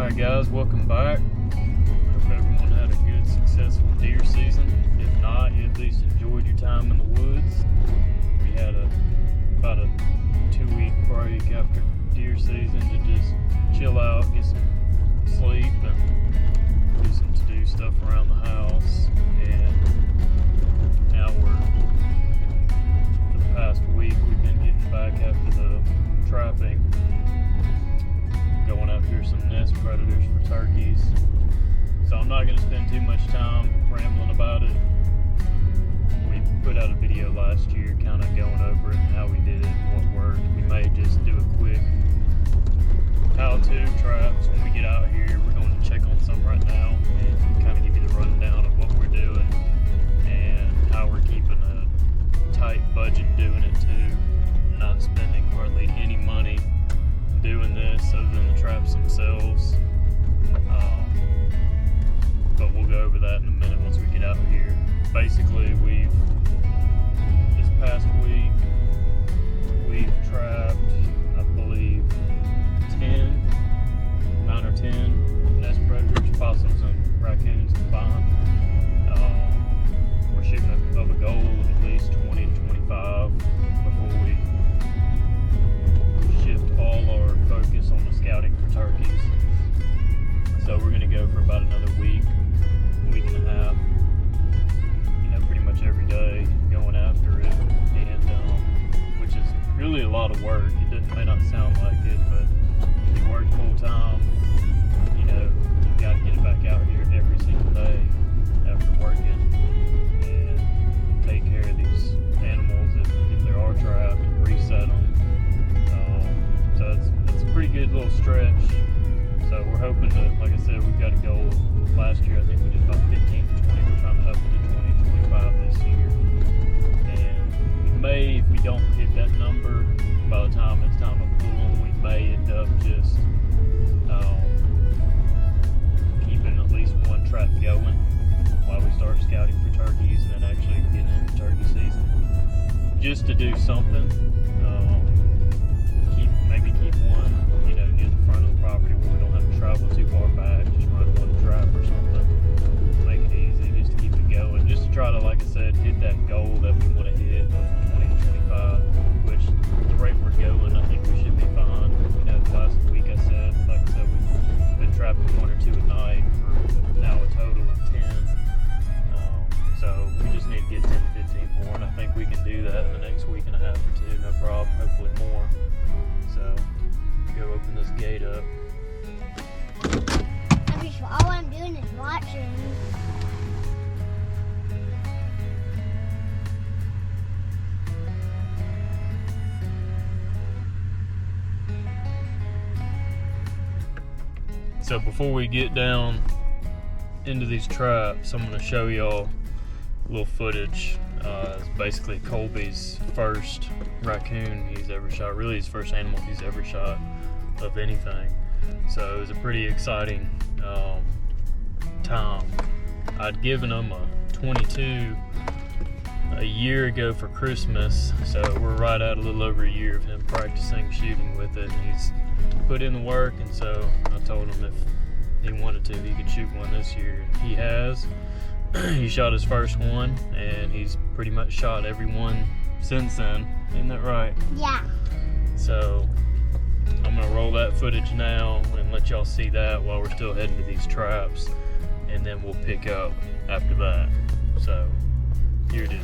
Alright guys, welcome back. Hope everyone had a good, successful deer season. If not, you at least enjoyed your time in the woods. We had about a 2-week break after deer season to just chill out, get some sleep, and do some to-do stuff around the house. And now for the past week, we've been getting back after the trapping, going after some nest predators for turkeys. So I'm not going to spend too much time rambling about it. We put out a video last year kind of going over it and how we did it and what worked. We may just do a quick how-to traps when we get out here. We're going to check on some right now and kind of give you the rundown of what we're doing and how we're keeping a tight budget doing it too, not spending hardly any money doing this other than the traps themselves. But we'll go over that in a minute once we get out here. Basically, this past week, we've trapped, I believe, 9 or 10 nest predators, possums and raccoons combined. We're shooting of a goal of at least 20 to 25 before we shift all our focus on the scouting for turkeys. So we're going to go for about another week and a half, pretty much every day going after it, and which is really a lot of work. It may not sound like it, but if you work full time, you've got to get it back out here every single day after working and take care of these animals if there are trapped and reset them. So it's a pretty good little stretch. So we're hoping to, like I said, we've got a goal. Last year I think we did about 15 to 20. We're trying to up it to 20, 25 this year. And we may, if we don't hit that number, by the time it's time to pull them, we may end up just keeping at least one trap going while we start scouting for turkeys and then actually getting into turkey season. Just to do something. Maybe keep one, near the front of the property where we don't have to travel too far back. Just run one trap or something. Make it easy, just to keep it going. Just to try to, like I said, hit that goal that we want to hit of 20 to 25, which the rate we're going, I think we should be fine. Last week like I said, we've been trapping 1 or 2 a night for now a total of 10. So we just need to get 10 to 15 more, and I think we can do that in the next week and a half or 2, no problem, hopefully more. So, go open this gate up. All I'm doing is watching. So before we get down into these traps, I'm going to show y'all a little footage. It's basically Colby's first raccoon he's ever shot, really his first animal he's ever shot of anything. So it was a pretty exciting time. I'd given him a 22 a year ago for Christmas, so we're right at a little over a year of him practicing shooting with it, and he's put in the work, and so I told him if he wanted to, he could shoot one this year. He has. He shot his first one, and he's pretty much shot every one since then. Isn't that right? Yeah. So I'm going to roll that footage now and let y'all see that while we're still heading to these traps, and then we'll pick up after that. So here it is.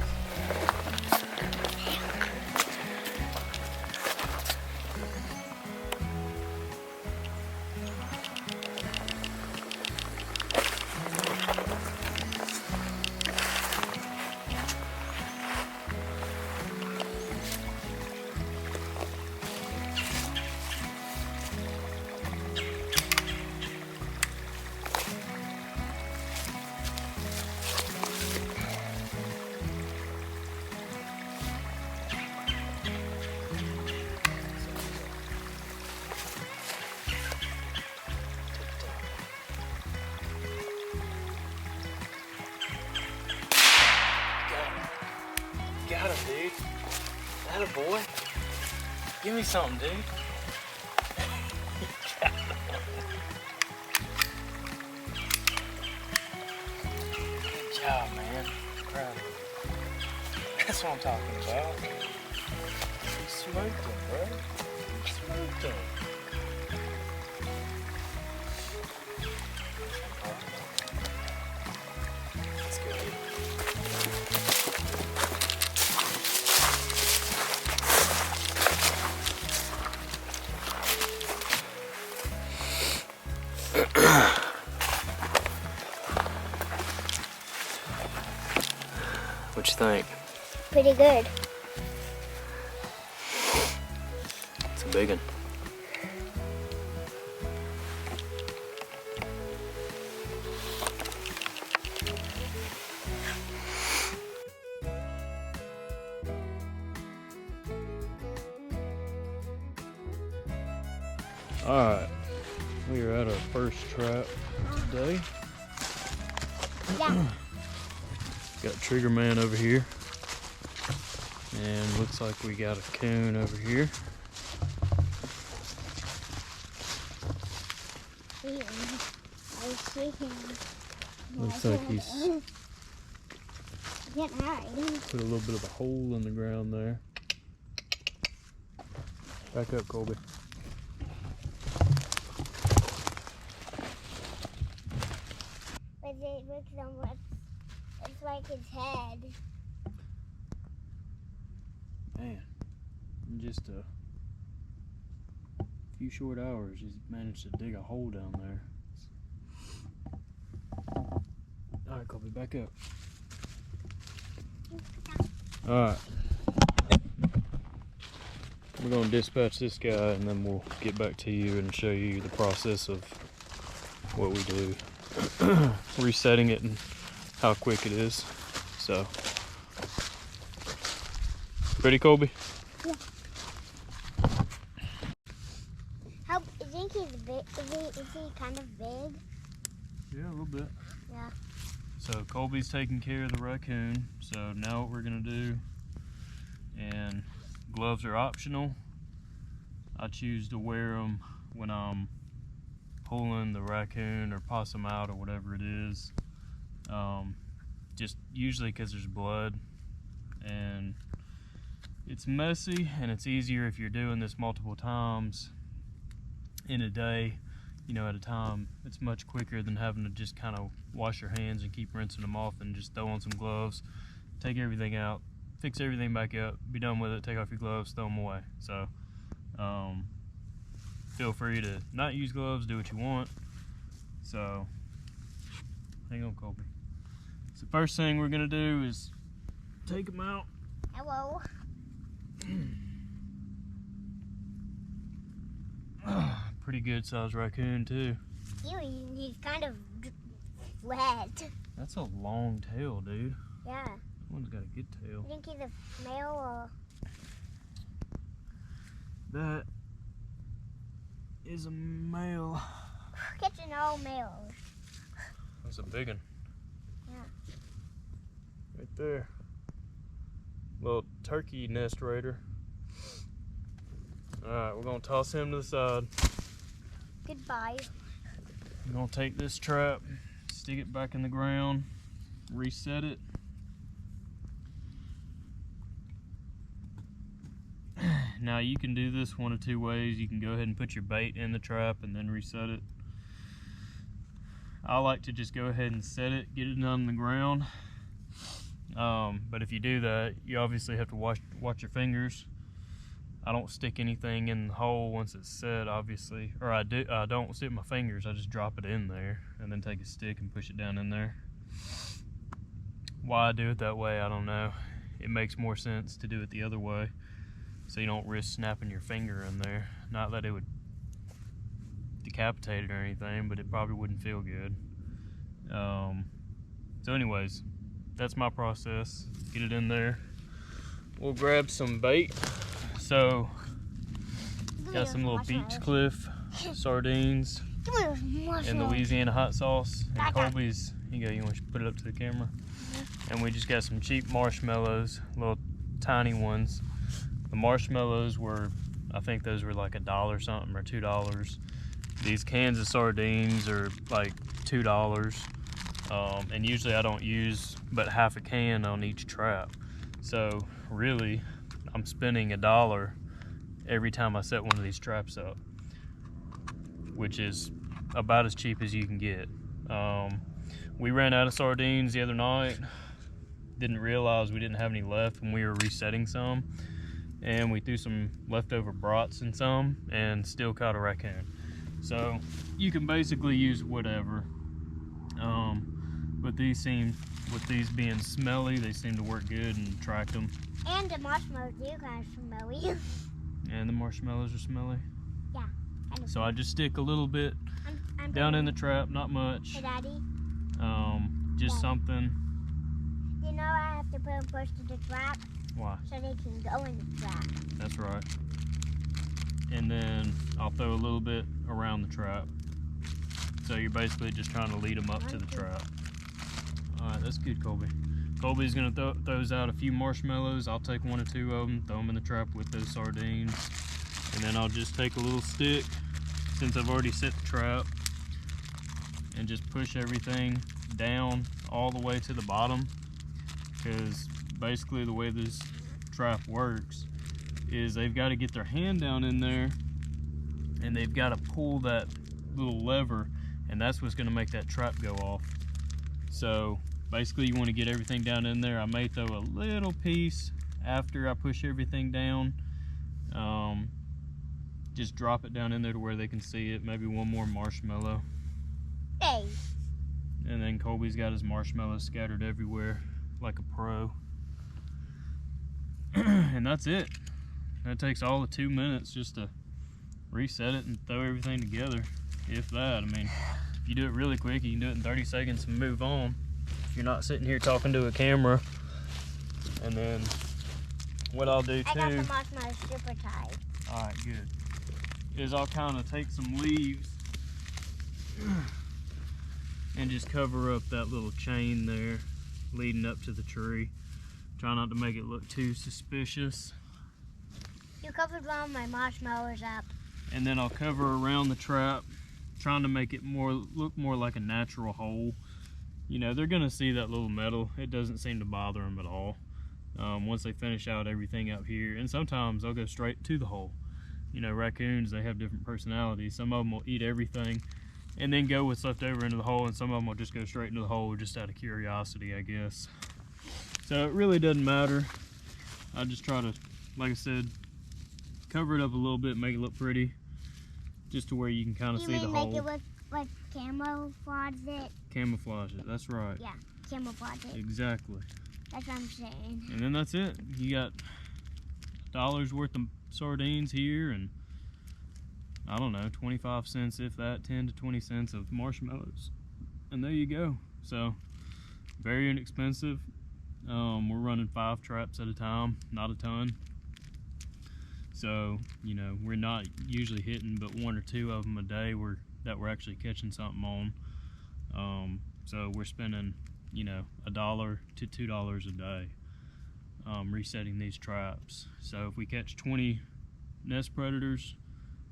Got him, dude. Atta boy. Give me something, dude. what I'm talking about. He smoked him, bro. He smoked him. Let's go. What you think? Pretty good. It's a big one. Alright, we are at our first trap today. Yeah. Got Trigger Man over here. And looks like we got a coon over here. I see him. Looks like he's Getting high. put a little bit of a hole in the ground there. Back up, Colby. But it looks almost, it's like his head. Man, in just a few short hours, he's managed to dig a hole down there. Alright, Colby, back up. Alright. We're going to dispatch this guy and then we'll get back to you and show you the process of what we do. Resetting it and how quick it is. So, ready, Colby? Yeah. How, you think he's big? Is he kind of big? Yeah, a little bit. Yeah. So Colby's taking care of the raccoon. So now what we're gonna do, and gloves are optional. I choose to wear them when I'm pulling the raccoon or possum out or whatever it is. Just usually because there's blood and it's messy, and it's easier if you're doing this multiple times in a day, you know, at a time. It's much quicker than having to just kind of wash your hands and keep rinsing them off and just throw on some gloves, take everything out, fix everything back up, be done with it, take off your gloves, throw them away. So feel free to not use gloves, do what you want. So hang on, Colby. So the first thing we're gonna do is take them out. Hello. Pretty good sized raccoon too. He's kind of wet. That's a long tail, dude. Yeah. That one's got a good tail. You think he's a male or? That is a male. Catching all males. That's a big one. Yeah. Right there. Little turkey nest raider. Alright, we're gonna toss him to the side. Goodbye. We're gonna take this trap, stick it back in the ground, reset it. Now you can do this one of two ways. You can go ahead and put your bait in the trap and then reset it. I like to just go ahead and set it, get it on the ground. But if you do that, you obviously have to watch your fingers. I don't stick anything in the hole once it's set, obviously. Or I don't stick my fingers, I just drop it in there and then take a stick and push it down in there. Why I do it that way, I don't know. It makes more sense to do it the other way, so you don't risk snapping your finger in there. Not that it would decapitate it or anything, but it probably wouldn't feel good. So anyways, that's my process. Get it in there. We'll grab some bait. So, got some little beach cliff sardines and Louisiana hot sauce. And Colby's, here you go, you want to put it up to the camera? And we just got some cheap marshmallows, little tiny ones. The marshmallows were, I think those were like $1 something or $2. These cans of sardines are like $2. And usually I don't use but half a can on each trap. So really, I'm spending $1 every time I set one of these traps up, which is about as cheap as you can get. We ran out of sardines the other night. Didn't realize we didn't have any left when we were resetting some, and we threw some leftover brats in some and still caught a raccoon. So you can basically use whatever. But these seem, with these being smelly, they seem to work good and attract them. And the marshmallows do kind of smelly. And the marshmallows are smelly? Yeah. Kind of. So I just stick a little bit I'm down in the trap, not much. Hey, Daddy. Just Daddy. something. You know I have to put them first in the trap. Why? So they can go in the trap. That's right. And then I'll throw a little bit around the trap. So you're basically just trying to lead them up to the trap. Alright, that's good, Colby. Colby's gonna throws out a few marshmallows. I'll take 1 or 2 of them, throw them in the trap with those sardines. And then I'll just take a little stick, since I've already set the trap, and just push everything down all the way to the bottom. Because basically the way this trap works is they've got to get their hand down in there and they've got to pull that little lever, and that's what's going to make that trap go off. So basically you want to get everything down in there. I may throw a little piece after I push everything down. Just drop it down in there to where they can see it. Maybe one more marshmallow. Hey. And then Colby's got his marshmallows scattered everywhere like a pro. And that's it. That takes all of 2 minutes just to reset it and throw everything together, if that. I mean, if you do it really quick, you can do it in 30 seconds and move on. If you're not sitting here talking to a camera. And then what I'll do too, I got the marshmallows super tight. alright, good, is I'll kind of take some leaves and just cover up that little chain there leading up to the tree. Try not to make it look too suspicious. You covered all my marshmallows up. And then I'll cover around the trap, trying to make it look more like a natural hole. You know, they're gonna see that little metal. It doesn't seem to bother them at all. Once they finish out everything up here, and sometimes they'll go straight to the hole. You know, raccoons, they have different personalities. Some of them will eat everything and then go what's left over into the hole, and some of them will just go straight into the hole just out of curiosity, I guess. So it really doesn't matter. I just try to, like I said, cover it up a little bit, make it look pretty, just to where you can kind of see the hole. You mean make it look like camouflage it? Camouflage it, that's right. Yeah, camouflage it. Exactly. That's what I'm saying. And then that's it. You got $1 worth of sardines here, and I don't know, 25 cents, if that, 10 to 20 cents of marshmallows. And there you go. So, very inexpensive. We're running 5 traps at a time, not a ton. So, you know, we're not usually hitting but 1 or 2 of them a day that we're actually catching something on. So we're spending, you know, $1 to $2 a day resetting these traps. So if we catch 20 nest predators,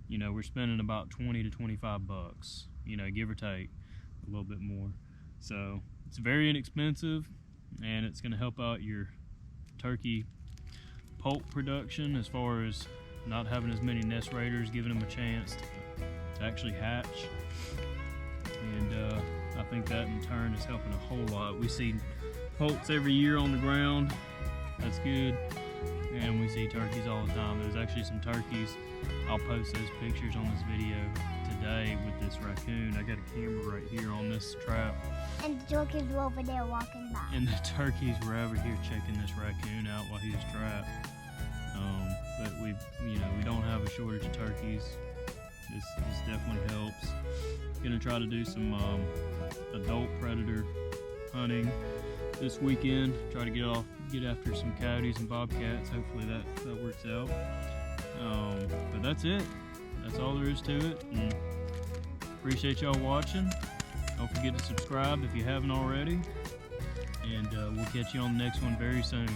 you know, we're spending about 20 to 25 bucks, you know, give or take a little bit more. So it's very inexpensive, and it's going to help out your turkey poult production as far as not having as many nest raiders, giving them a chance to actually hatch. And I think that in turn is helping a whole lot. We see poults every year on the ground. That's good. And we see turkeys all the time. There's actually some turkeys. I'll post those pictures on this video today with this raccoon. I got a camera right here on this trap. And the turkeys were over there walking by. And the turkeys were over here checking this raccoon out while he was trapped. But we don't have a shortage of turkeys. This definitely helps. Gonna try to do some adult predator hunting this weekend. Try to get after some coyotes and bobcats. Hopefully that works out. But that's it. That's all there is to it. And appreciate y'all watching. Don't forget to subscribe if you haven't already. And we'll catch you on the next one very soon.